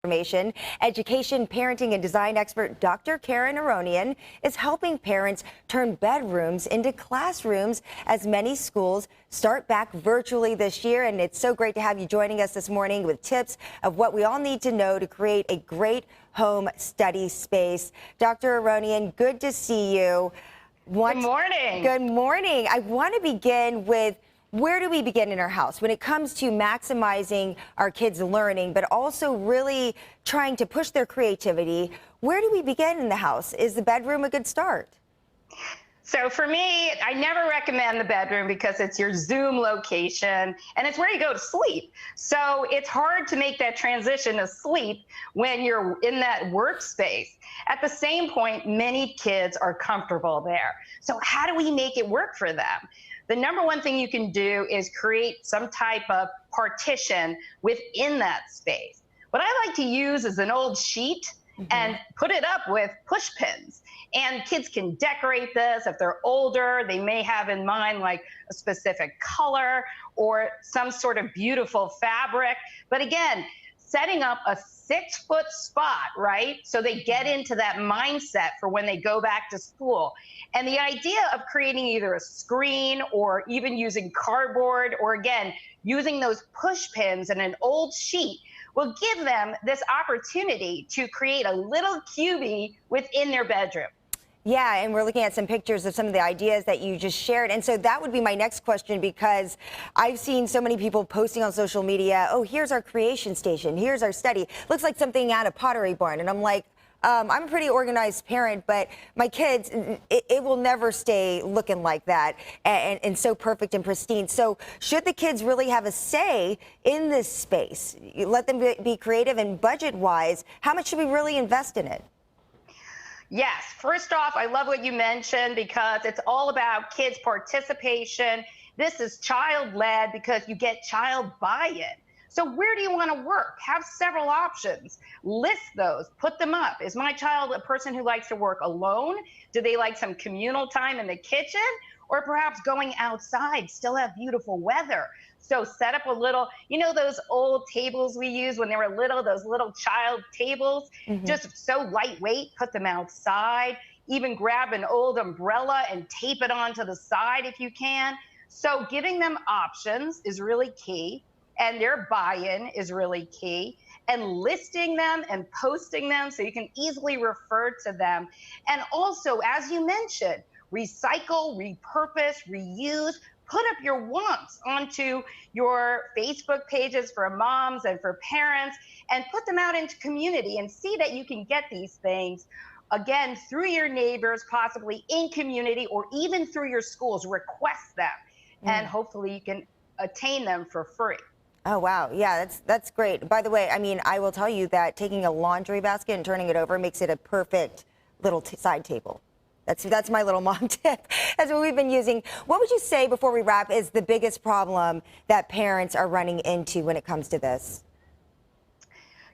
information. Education, parenting, and design expert Dr. Karen Aronian is helping parents turn bedrooms into classrooms as many schools start back virtually this year. And it's so great to have you joining us this morning with tips of what we all need to know to create a great home study space. Dr. Aronian, good to see you. Good morning. Good morning. I want to begin with, where do we begin in our house when it comes to maximizing our kids' learning, but also really trying to push their creativity? Where do we begin in the house? Is the bedroom a good start? So for me, I never recommend the bedroom because it's your Zoom location and it's where you go to sleep. So it's hard to make that transition to sleep when you're in that workspace. At the same point, many kids are comfortable there. So how do we make it work for them? The number one thing you can do is create some type of partition within that space. What I like to use is an old sheet and put it up with push pins. And kids can decorate this. If they're older, they may have in mind like a specific color or some sort of beautiful fabric. But again, setting up a 6-foot spot, right? So they get into that mindset for when they go back to school. And the idea of creating either a screen or even using cardboard, or again, using those push pins and an old sheet will give them this opportunity to create a little cubie within their bedroom. Yeah, and we're looking at some pictures of some of the ideas that you just shared. And so that would be my next question, because I've seen so many people posting on social media, oh, here's our creation station, here's our study. Looks like something out of Pottery Barn. And I'm like, I'm a pretty organized parent, but my kids, it will never stay looking like that and so perfect and pristine. So should the kids really have a say in this space? You let them be creative, and budget-wise, how much should we really invest in it? Yes, first off, I love what you mentioned because it's all about kids' participation. This is child-led because you get child buy-in. So where do you want to work? Have several options. List those, put them up. Is my child a person who likes to work alone? Do they like some communal time in the kitchen? Or perhaps going outside, still have beautiful weather? So set up a little, you know, those old tables we used when they were little, those little child tables, just so lightweight, put them outside. Even grab an old umbrella and tape it onto the side if you can. So giving them options is really key. And their buy-in is really key, and listing them and posting them so you can easily refer to them. And also, as you mentioned, recycle, repurpose, reuse, put up your wants onto your Facebook pages for moms and for parents, and put them out into community and see that you can get these things, again, through your neighbors, possibly in community, or even through your schools. Request them, and hopefully you can attain them for free. Oh, wow. Yeah, that's great. By the way, I mean, I will tell you that taking a laundry basket and turning it over makes it a perfect little side table. That's my little mom tip. That's what we've been using. What would you say, before we wrap, is the biggest problem that parents are running into when it comes to this?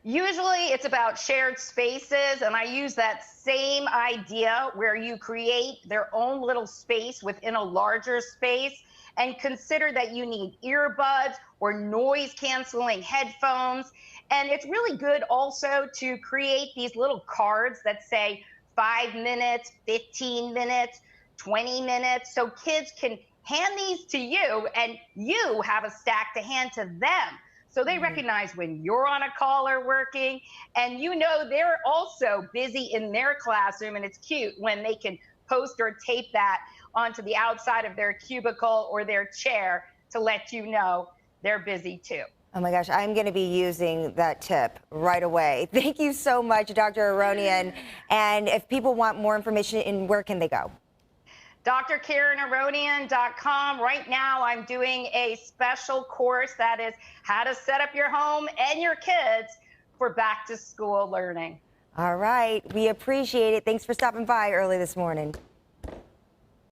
Usually it's about shared spaces, and I use that same idea where you create their own little space within a larger space. And consider that you need earbuds or noise canceling headphones. And it's really good also to create these little cards that say 5 minutes, 15 minutes, 20 minutes. So kids can hand these to you and you have a stack to hand to them. So they recognize when you're on a call or working, and you know they're also busy in their classroom, and it's cute when they can post or tape that onto the outside of their cubicle or their chair to let you know they're busy too. Oh my gosh, I'm going to be using that tip right away. Thank you so much, Dr. Aronian. And if people want more information, where can they go? drkarenaronian.com. Right now, I'm doing a special course that is how to set up your home and your kids for back to school learning. All right. We appreciate it. Thanks for stopping by early this morning.